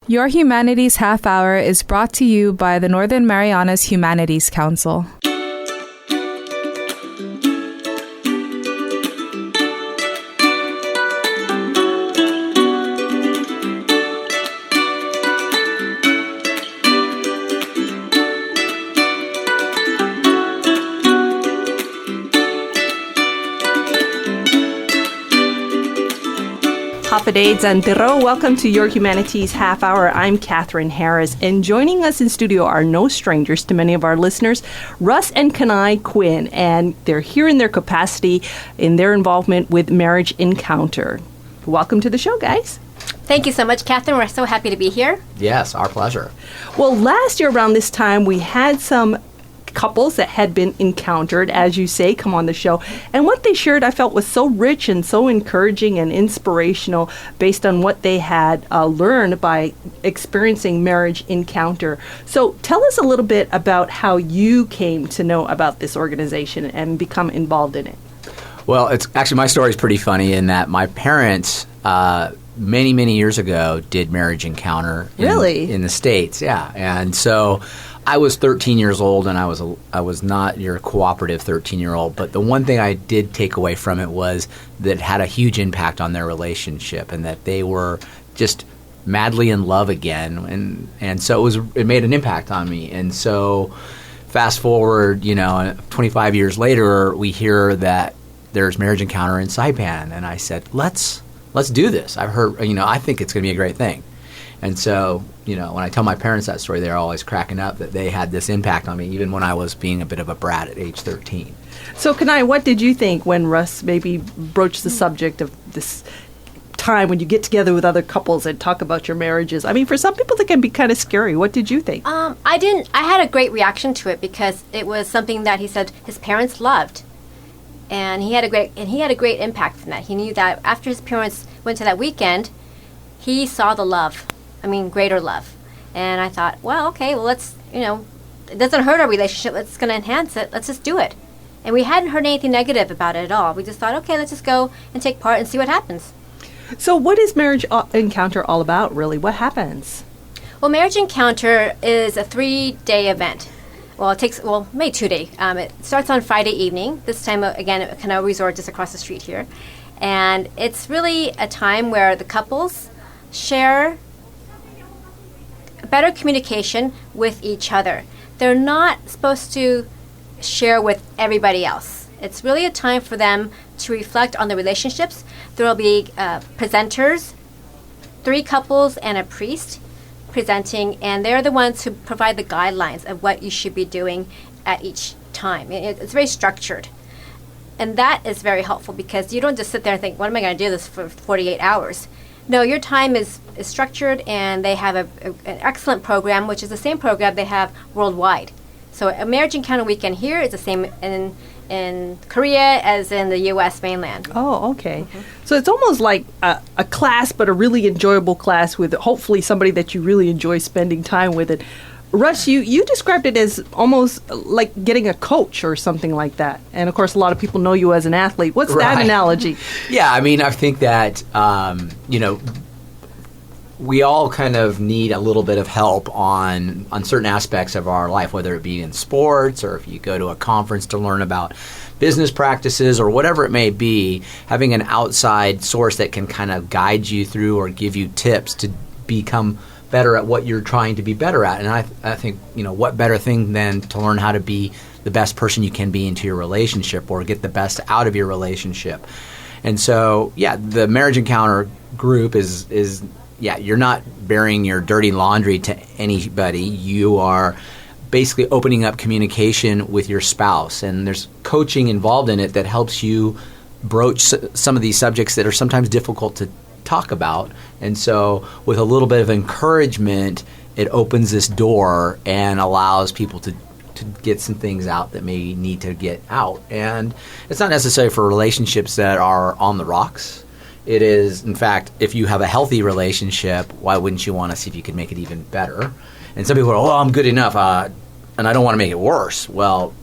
Your Humanities Half Hour is brought to you by the Northern Marianas Humanities Council. Hapedades and Tiro. Welcome to Your Humanities Half Hour. I'm Catherine Harris, and joining us in studio are no strangers to many of our listeners, Russ and Kanae Quinn, and they're here in their capacity in their involvement with Marriage Encounter. Welcome to the show, guys. Thank you so much, Catherine. We're so happy to be here. Yes, our pleasure. Well, last year around this time, we had some couples that had been encountered, as you say, come on the show. And what they shared, I felt, was so rich and so encouraging and inspirational based on what they had learned by experiencing Marriage Encounter. So tell us a little bit about how you came to know about this organization and become involved in it. Well, it's actually, my story is pretty funny in that my parents, many, many years ago, did Marriage Encounter in the States. Yeah. And so I was 13 years old, and I was not your cooperative 13-year-old. But the one thing I did take away from it was that it had a huge impact on their relationship, and that they were just madly in love again. And so it made an impact on me. And so fast forward, 25 years later, we hear that there's Marriage Encounter in Saipan, and I said, let's do this. I've heard, I think it's going to be a great thing. And so, when I tell my parents that story, they're always cracking up that they had this impact on me, even when I was being a bit of a brat at age 13. So, Kanae, what did you think when Russ maybe broached the subject of this time when you get together with other couples and talk about your marriages? I mean, for some people, that can be kind of scary. What did you think? I had a great reaction to it because it was something that he said his parents loved. And he had a great impact from that. He knew that after his parents went to that weekend, he saw the love. Greater love. And I thought, well, okay, well, let's, it doesn't hurt our relationship. It's going to enhance it. Let's just do it. And we hadn't heard anything negative about it at all. We just thought, okay, let's just go and take part and see what happens. So what is Marriage Encounter all about, really? What happens? Well, Marriage Encounter is a 3-day event. Well, maybe 2-day. It starts on Friday evening. This time, again, at Kanae Resort just across the street here. And it's really a time where the couples share better communication with each other. They're not supposed to share with everybody else. It's really a time for them to reflect on the relationships. There will be presenters, 3 couples and a priest presenting, and they're the ones who provide the guidelines of what you should be doing at each time. It's very structured. And that is very helpful because you don't just sit there and think, what am I going to do this for 48 hours? No, your time is structured, and they have an excellent program, which is the same program they have worldwide. So a Marriage Encounter weekend here is the same in Korea as in the U.S. mainland. Oh, okay. Mm-hmm. So it's almost like a class, but a really enjoyable class with hopefully somebody that you really enjoy spending time with. It. Russ, you described it as almost like getting a coach or something like that. And, of course, a lot of people know you as an athlete. What's that analogy? Yeah, I think that, we all kind of need a little bit of help on certain aspects of our life, whether it be in sports or if you go to a conference to learn about business practices or whatever it may be. Having an outside source that can kind of guide you through or give you tips to become better at what you're trying to be better at. And I think, what better thing than to learn how to be the best person you can be into your relationship or get the best out of your relationship. And so, the Marriage Encounter group is you're not bearing your dirty laundry to anybody. You are basically opening up communication with your spouse. And there's coaching involved in it that helps you broach some of these subjects that are sometimes difficult to talk about. And so with a little bit of encouragement, it opens this door and allows people to get some things out that may need to get out. And it's not necessarily for relationships that are on the rocks. It is, in fact, if you have a healthy relationship, why wouldn't you want to see if you could make it even better? And some people are, I'm good enough, and I don't want to make it worse. Well,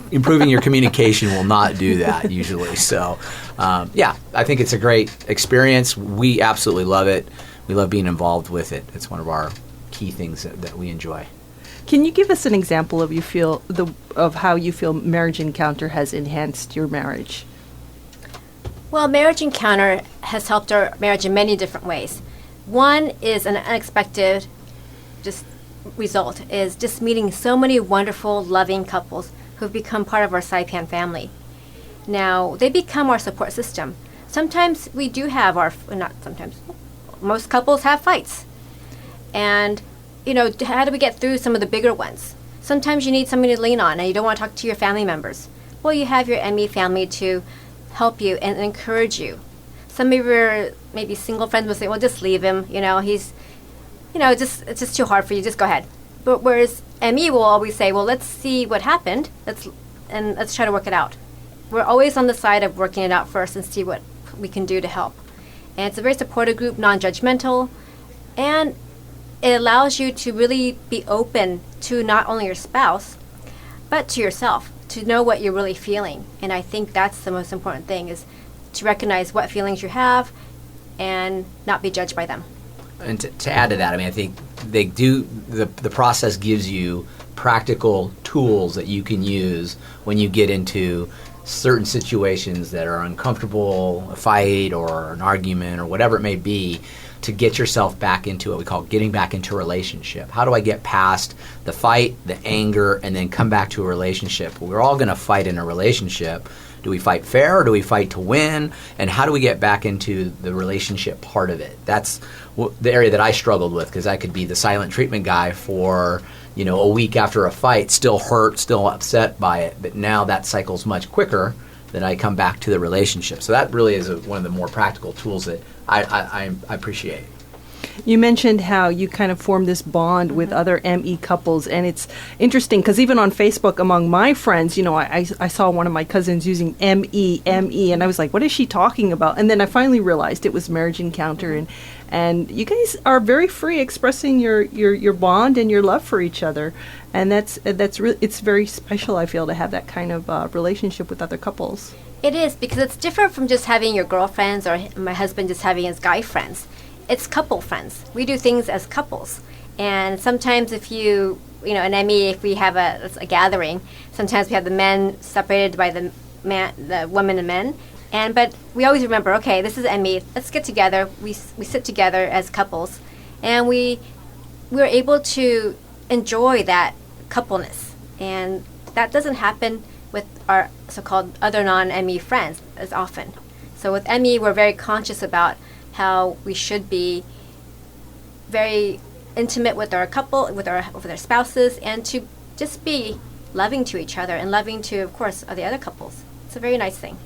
improving your communication will not do that usually. So, I think it's a great experience. We absolutely love it. we love being involved with it. It's one of our key things that we enjoy. Can you give us an example of how you feel Marriage Encounter has enhanced your marriage? Well, Marriage Encounter has helped our marriage in many different ways. One is an unexpected just result is just meeting so many wonderful, loving couples who've become part of our Saipan family. Now, they become our support system. Sometimes we do have most couples have fights. And, how do we get through some of the bigger ones? Sometimes you need somebody to lean on and you don't want to talk to your family members. Well, you have your ME family to help you and encourage you. Some of your maybe single friends will say, well, just leave him. He's, it's just too hard for you. Just go ahead. But whereas ME will always say, well, let's see what happened. Let's try to work it out. We're always on the side of working it out first and see what we can do to help. And it's a very supportive group, non-judgmental, and it allows you to really be open to not only your spouse, but to yourself, to know what you're really feeling. And I think that's the most important thing, is to recognize what feelings you have and not be judged by them. And to add to that, I think the process gives you practical tools that you can use when you get into certain situations that are uncomfortable, a fight or an argument or whatever it may be, to get yourself back into what we call getting back into a relationship. How do I get past the fight, the anger, and then come back to a relationship? We're all going to fight in a relationship. Do we fight fair or do we fight to win? And how do we get back into the relationship part of it? That's the area that I struggled with, because I could be the silent treatment guy for a week after a fight, still hurt, still upset by it. But now that cycle's much quicker than I come back to the relationship. So that really is one of the more practical tools that I appreciate. You mentioned how you kind of formed this bond with other ME couples, and it's interesting because even on Facebook among my friends, I saw one of my cousins using ME, and I was like, what is she talking about? And then I finally realized it was Marriage Encounter, and you guys are very free expressing your bond and your love for each other, and it's very special, I feel, to have that kind of relationship with other couples. It is, because it's different from just having your girlfriends or my husband just having his guy friends. It's couple friends. We do things as couples. And sometimes if an ME, if we have a gathering, sometimes we have the men separated by the women and men. But we always remember, okay, this is ME. Let's get together. We sit together as couples. And we're able to enjoy that coupleness. And that doesn't happen with our so-called other non-ME friends as often. So with ME, we're very conscious about how we should be very intimate with our couple, with our spouses, and to just be loving to each other and loving to, of course, the other couples. It's a very nice thing.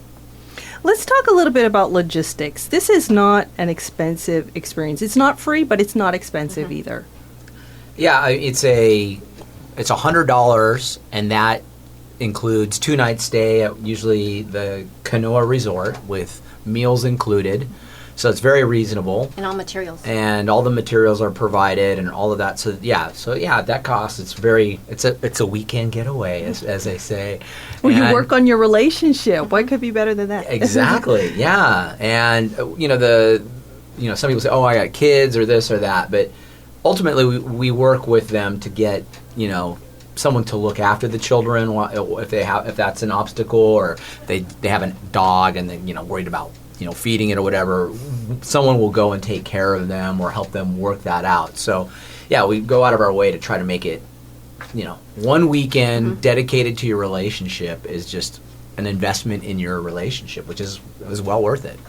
Let's talk a little bit about logistics. This is not an expensive experience. It's not free, but it's not expensive either. Yeah, it's $100, and that includes 2 nights stay at usually the Kanoa Resort with meals included. So it's very reasonable. And all materials. And all the materials are provided and all of that. So that cost, it's a weekend getaway, as they say. Well, you work on your relationship. What could be better than that? Exactly. Yeah. And some people say, "Oh, I got kids," or this or that, but ultimately we work with them to get, someone to look after the children if that's an obstacle, or they have a dog and they're worried about feeding it or whatever. Someone will go and take care of them or help them work that out. So we go out of our way to try to make it, 1 weekend dedicated to your relationship is just an investment in your relationship, which is well worth it.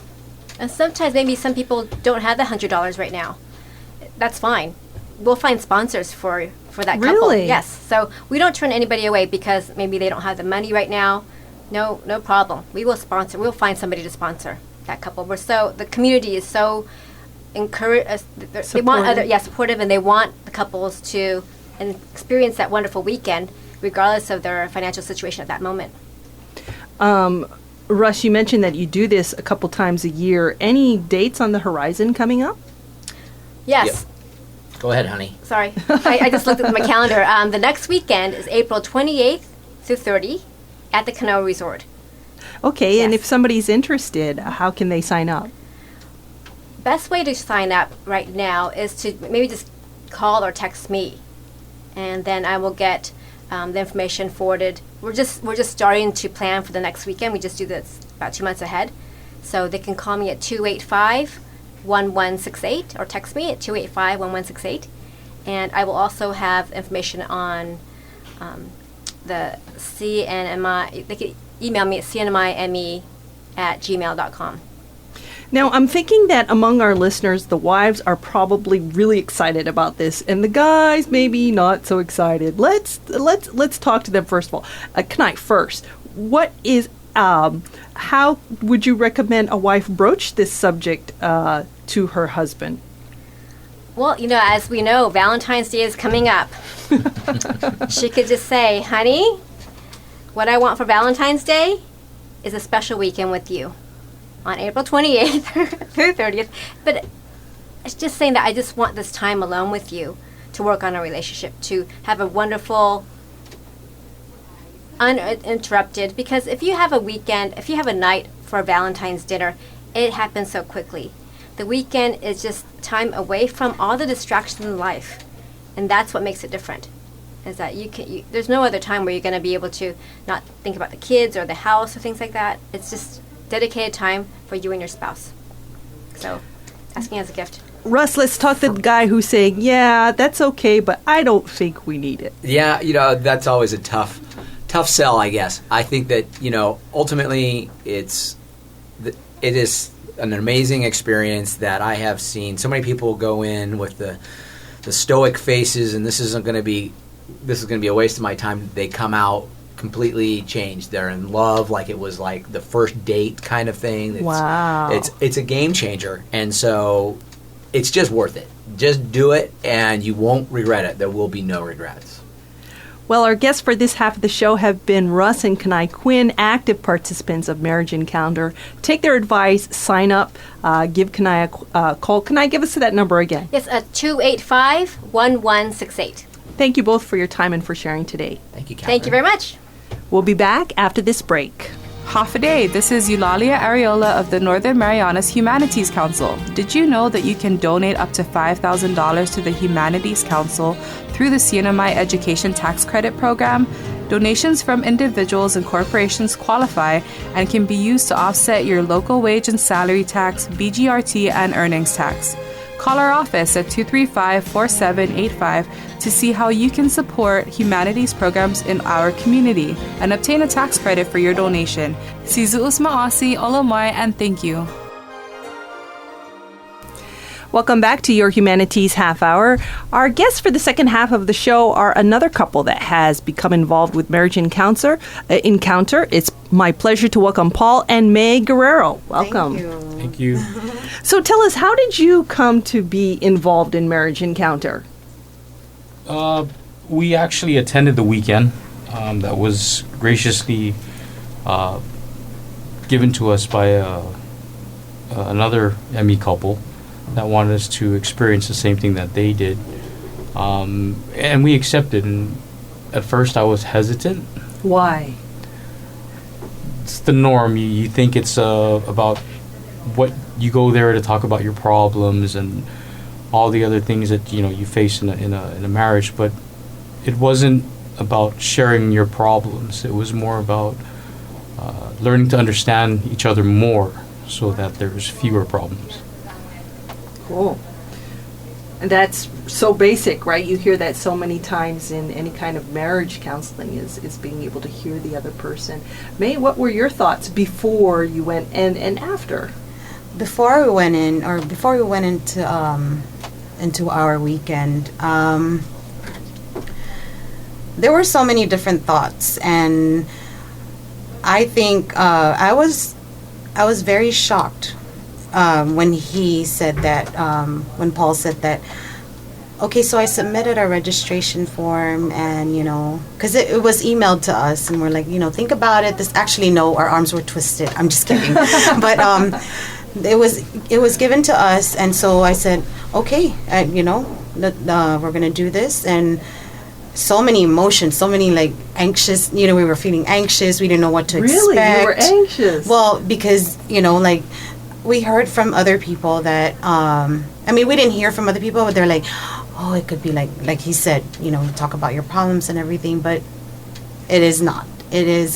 And sometimes maybe some people don't have the $100 right now. That's fine. We'll find sponsors for that couple. Really? Yes. So we don't turn anybody away because maybe they don't have the money right now. No problem. We will sponsor. We'll find somebody to sponsor that couple. The community is so they want supportive, and they want the couples to experience that wonderful weekend regardless of their financial situation at that moment. Russ, you mentioned that you do this a couple times a year. Any dates on the horizon coming up? Yes. Yep. Go ahead, honey. Sorry. I just looked at my calendar. The next weekend is April 28th through 30 at the Kanoa Resort. Okay, Yes. and if somebody's interested, how can they sign up? best way to sign up right now is to maybe just call or text me, and then I will get the information forwarded. We're just starting to plan for the next weekend. We just do this about 2 months ahead. So they can call me at 285-1168 or text me at 285-1168. And I will also have information on the CNMI. They can email me at cnmime@gmail.com. Now, I'm thinking that among our listeners, the wives are probably really excited about this, and the guys maybe not so excited. Let's talk to them first of all. Kanae, first, what is how would you recommend a wife broach this subject to her husband? Well, as we know, Valentine's Day is coming up. She could just say, honey, what I want for Valentine's Day is a special weekend with you on April 28th through 30th. But it's just saying that I just want this time alone with you to work on a relationship, to have a wonderful, uninterrupted, because if you have a weekend, if you have a night for a Valentine's dinner, it happens so quickly. The weekend is just time away from all the distractions in life, and that's what makes it different. Is that there's no other time where you're going to be able to not think about the kids or the house or things like that. It's just dedicated time for you and your spouse. So, asking as a gift. Russ, let's talk to the guy who's saying, yeah, that's okay, but I don't think we need it. Yeah, that's always a tough sell, I guess. I think that, ultimately it is an amazing experience that I have seen so many people go in with the stoic faces, and this is going to be a waste of my time. They come out completely changed. They're in love, like it was like the first date kind of thing. Wow. It's a game changer, and so it's just worth it. Just do it, and you won't regret it. There will be no regrets. Well, our guests for this half of the show have been Russ and Kanae Quinn, active participants of Marriage Encounter. Take their advice, sign up, give Kanae a call. Kanae, give us that number again. Yes, 285-1168. Thank you both for your time and for sharing today. Thank you, Catherine. Thank you very much. We'll be back after this break. Half a day. This is Eulalia Areola of the Northern Marianas Humanities Council. Did you know that you can donate up to $5,000 to the Humanities Council through the CNMI Education Tax Credit Program? Donations from individuals and corporations qualify and can be used to offset your local wage and salary tax, BGRT, and earnings tax. Call our office at 235-4785 to see how you can support humanities programs in our community and obtain a tax credit for your donation. Sizuus Maasi, Olomai, and thank you. Welcome back to your Humanities Half Hour. Our guests for the second half of the show are another couple that has become involved with Marriage Encounter. It's my pleasure to welcome Paul and Mae Guerrero. Welcome. Thank you. So tell us, how did you come to be involved in Marriage Encounter? We actually attended the weekend that was graciously given to us by another ME couple that wanted us to experience the same thing that they did. And we accepted. And at first I was hesitant. Why? It's the norm. You think it's about what you go there to talk about your problems and all the other things that you face in a marriage, but it wasn't about sharing your problems. It was more about learning to understand each other more so that there's fewer problems. Cool. And that's so basic, right? You hear that so many times in any kind of marriage counseling is being able to hear the other person. Mae, what were your thoughts before you went and after? Before we went into our weekend, there were so many different thoughts, and I think I was very shocked when he said that, when Paul said that, okay, so I submitted a registration form, and, because it was emailed to us, and we're like, think about it. Our arms were twisted. I'm just kidding. But it was given to us, and so I said, okay, we're going to do this, and so many emotions, so many anxious, we were feeling anxious. We didn't know what to expect. Really? You were anxious? Well, because, we heard from other people that, I mean, we didn't hear from other people, but they're like, oh, it could be like he said, you know, talk about your problems and everything, but it is not. It is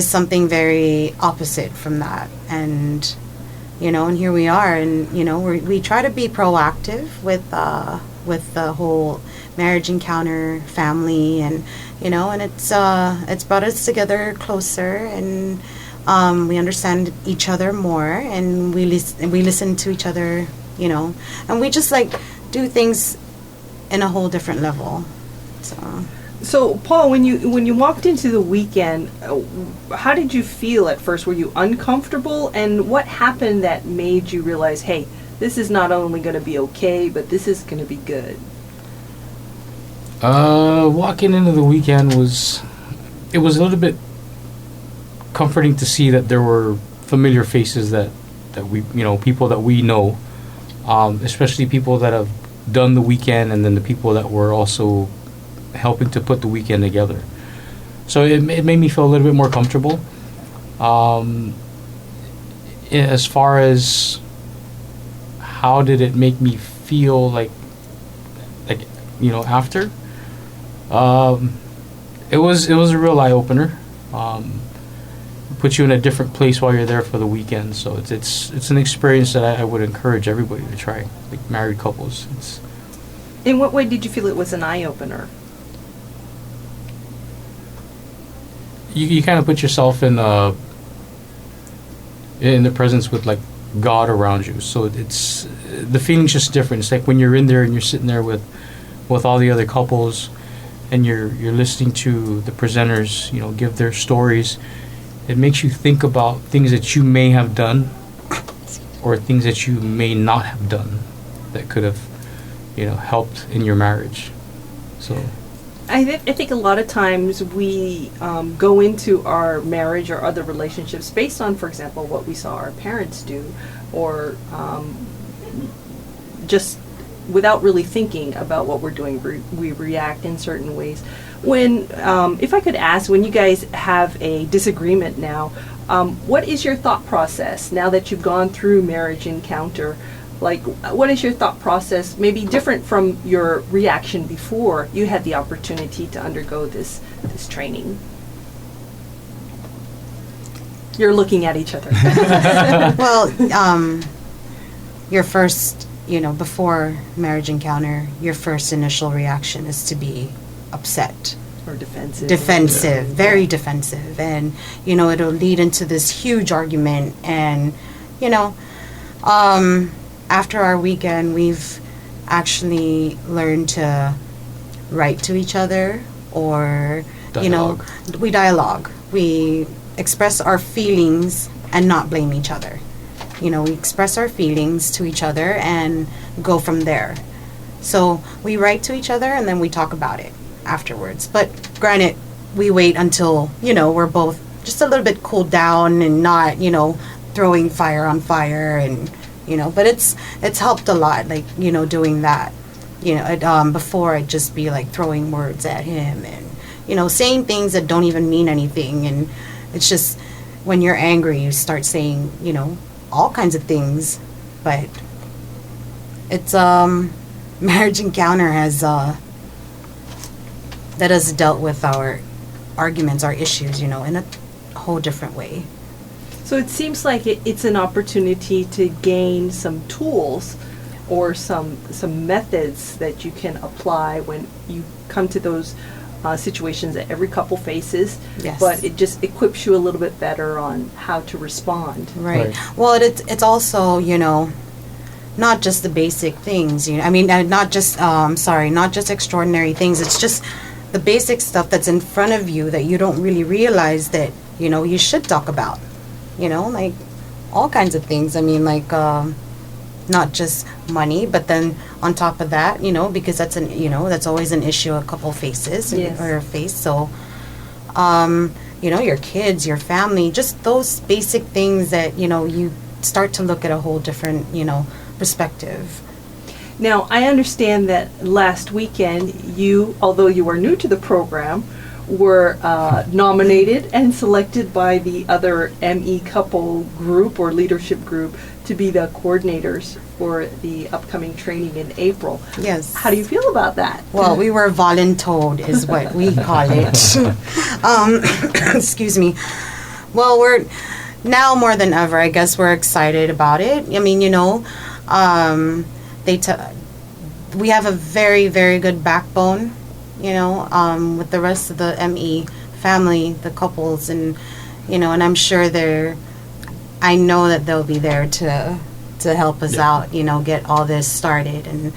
something very opposite from that. And, you know, and here we are, and, you know, we try to be proactive with the whole marriage encounter family, and, you know, and it's brought us together closer, and we understand each other more, and we listen to each other, you know, and we just like do things in a whole different level. So, Paul, when you walked into the weekend, how did you feel at first? Were you uncomfortable? And what happened that made you realize, hey, this is not only going to be okay, but this is going to be good? Walking into the weekend was a little bit comforting to see that there were familiar faces that we, you know, people that we know, especially people that have done the weekend, and then the people that were also helping to put the weekend together. So it made me feel a little bit more comfortable. As far as how did it make me feel like you know, after, it was a real eye opener. Put you in a different place while you're there for the weekend. So it's an experience that I would encourage everybody to try, like married couples. In what way did you feel it was an eye opener? You kind of put yourself in the presence with like God around you. So it's the feeling's just different. It's like when you're in there and you're sitting there with all the other couples, and you're listening to the presenters, you know, give their stories. It makes you think about things that you may have done, or things that you may not have done, that could have, you know, helped in your marriage. So I think a lot of times we go into our marriage or other relationships based on, for example, what we saw our parents do, or just without really thinking about what we're doing, we react in certain ways. When, if I could ask, when you guys have a disagreement now, what is your thought process now that you've gone through marriage encounter? Like, what is your thought process, maybe different from your reaction before you had the opportunity to undergo this training? You're looking at each other. Well, your first, you know, before marriage encounter, your first initial reaction is to be upset. Or defensive. Defensive, very defensive. And, you know, it'll lead into this huge argument. And, you know, after our weekend, we've actually learned to write to each other, or, you know, we dialogue. We express our feelings and not blame each other. You know, we express our feelings to each other and go from there. So we write to each other and then we talk about it afterwards. But granted, we wait until, you know, we're both just a little bit cooled down and not, you know, throwing fire on fire, and, you know, but it's helped a lot, like, you know, doing that. You know, before I'd just be like throwing words at him and, you know, saying things that don't even mean anything. And it's just when you're angry, you start saying, you know, all kinds of things. But it's marriage encounter has that has dealt with our arguments, our issues, you know, in a whole different way. So it seems like it's an opportunity to gain some tools or some methods that you can apply when you come to those situations that every couple faces. Yes. But it just equips you a little bit better on how to respond. Right. Well, it's also, you know, not just the basic things, you know, I mean, not just extraordinary things. It's just the basic stuff that's in front of you that you don't really realize that, you know, you should talk about, you know, like all kinds of things. I mean, like, not just money, but then on top of that, you know, because that's that's always an issue a couple faces. Yes. Or face. So, you know, your kids, your family, just those basic things that, you know, you start to look at a whole different, you know, perspective. Now, I understand that last weekend you, although you are new to the program, were nominated and selected by the other ME couple group or leadership group to be the coordinators for the upcoming training in April. Yes. How do you feel about that? Well, we were voluntold is what we call it. Excuse me. Well, we're now more than ever, I guess we're excited about it. I mean, we have a very, very good backbone, with the rest of the ME family, the couples, and, and I'm sure I know that they'll be there to help us out, get all this started. And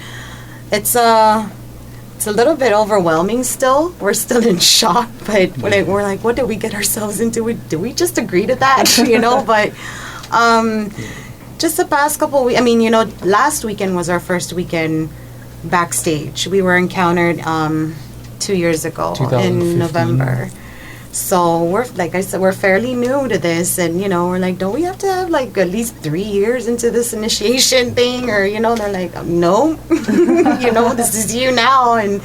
it's a little bit overwhelming still. We're still in shock, but we're like, what did we get ourselves into? Did we just agree to that? But just the past couple weeks, last weekend was our first weekend backstage. We were encountered 2 years ago in November. So we're fairly new to this, and we're like, don't we have to have like at least 3 years into this initiation thing, or they're like, no, this is you now, and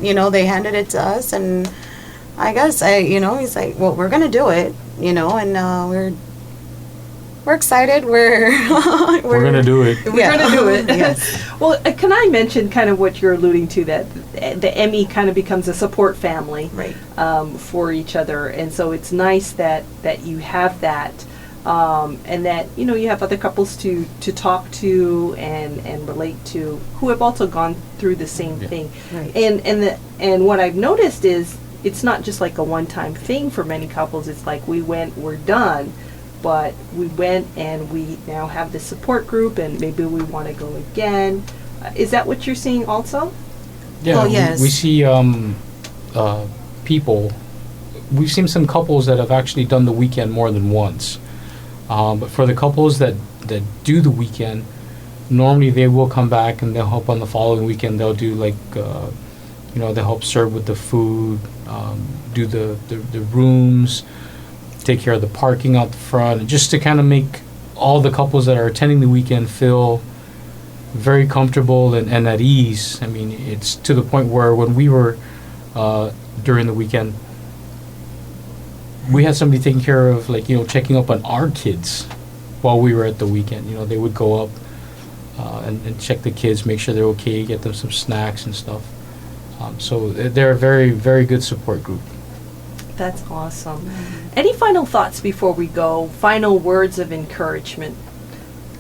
they handed it to us, and I guess he's like, well, we're gonna do it, and we're excited. We're gonna do it. We're gonna do it. Yes. Well, can I mention kind of what you're alluding to, that the ME kind of becomes a support family, Right. For each other, and so it's nice that you have that, and that you have other couples to talk to and relate to who have also gone through the same thing, Right. and what I've noticed is it's not just like a one-time thing for many couples. It's like we're done. But we went and we now have this support group, and maybe we want to go again. Is that what you're seeing also? Yeah, Oh, yes. we see people. We've seen some couples that have actually done the weekend more than once. But for the couples that do the weekend, normally they will come back and they'll help on the following weekend. They'll do they'll help serve with the food, do the rooms, take care of the parking out the front, just to kind of make all the couples that are attending the weekend feel very comfortable and at ease. I mean, it's to the point where when we were during the weekend, we had somebody taking care of, checking up on our kids while we were at the weekend. They would go up and check the kids, make sure they're okay, get them some snacks and stuff. So they're a very, very good support group. That's awesome. Any final thoughts before we go? Final words of encouragement?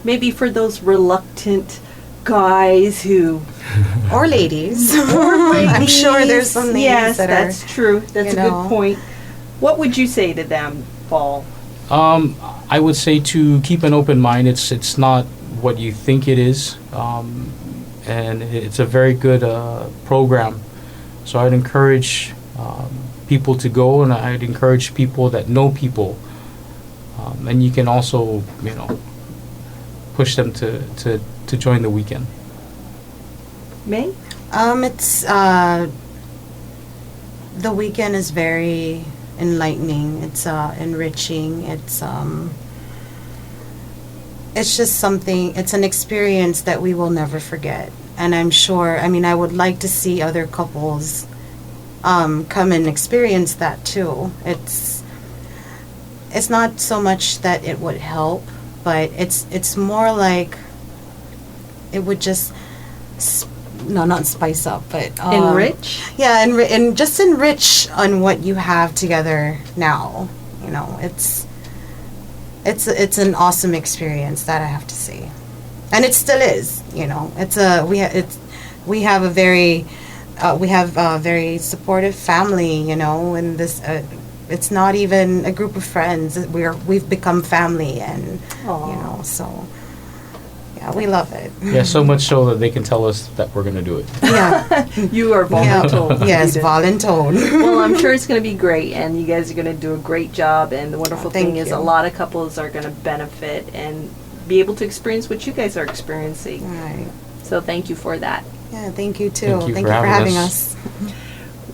Maybe for those reluctant guys who... or ladies. ladies. I'm sure there's some ladies yes, that that's true. That's a good point. What would you say to them, Paul? I would say to keep an open mind. It's not what you think it is. And it's a very good program. So I'd encourage... people to go, and I'd encourage people that know people, and you can also push them to join the weekend. Mae? It's the weekend is very enlightening. It's enriching. It's just something. It's an experience that we will never forget, and I'm sure. I would like to see other couples come and experience that too. It's not so much that it would help, but it's more like it would just not spice up, but enrich. Yeah, and just enrich on what you have together now. It's an awesome experience that I have to say, and it still is. We have a very supportive family, and this it's not even a group of friends. We've become family, and so yeah, we love it. Yeah, so much so that they can tell us that we're going to do it. Yeah, you are voluntold. Yes, voluntold. Well, I'm sure it's going to be great, and you guys are going to do a great job. And the wonderful thing is, a lot of couples are going to benefit and be able to experience what you guys are experiencing. Right. So thank you for that. Yeah, thank you too. Thank you for having us.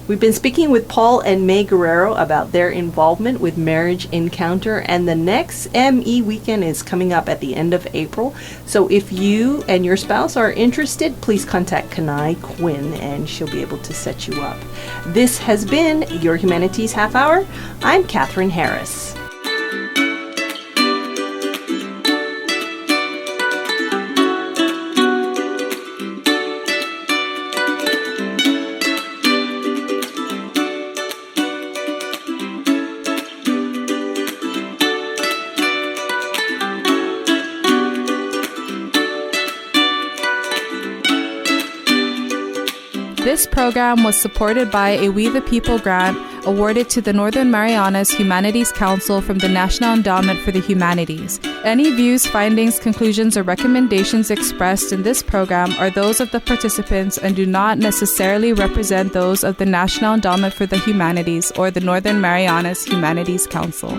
We've been speaking with Paul and Mae Guerrero about their involvement with Marriage Encounter, and the next ME weekend is coming up at the end of April. So if you and your spouse are interested, please contact Kanae Quinn and she'll be able to set you up. This has been Your Humanities Half Hour. I'm Catherine Harris. This program was supported by a We the People grant awarded to the Northern Marianas Humanities Council from the National Endowment for the Humanities. Any views, findings, conclusions, or recommendations expressed in this program are those of the participants and do not necessarily represent those of the National Endowment for the Humanities or the Northern Marianas Humanities Council.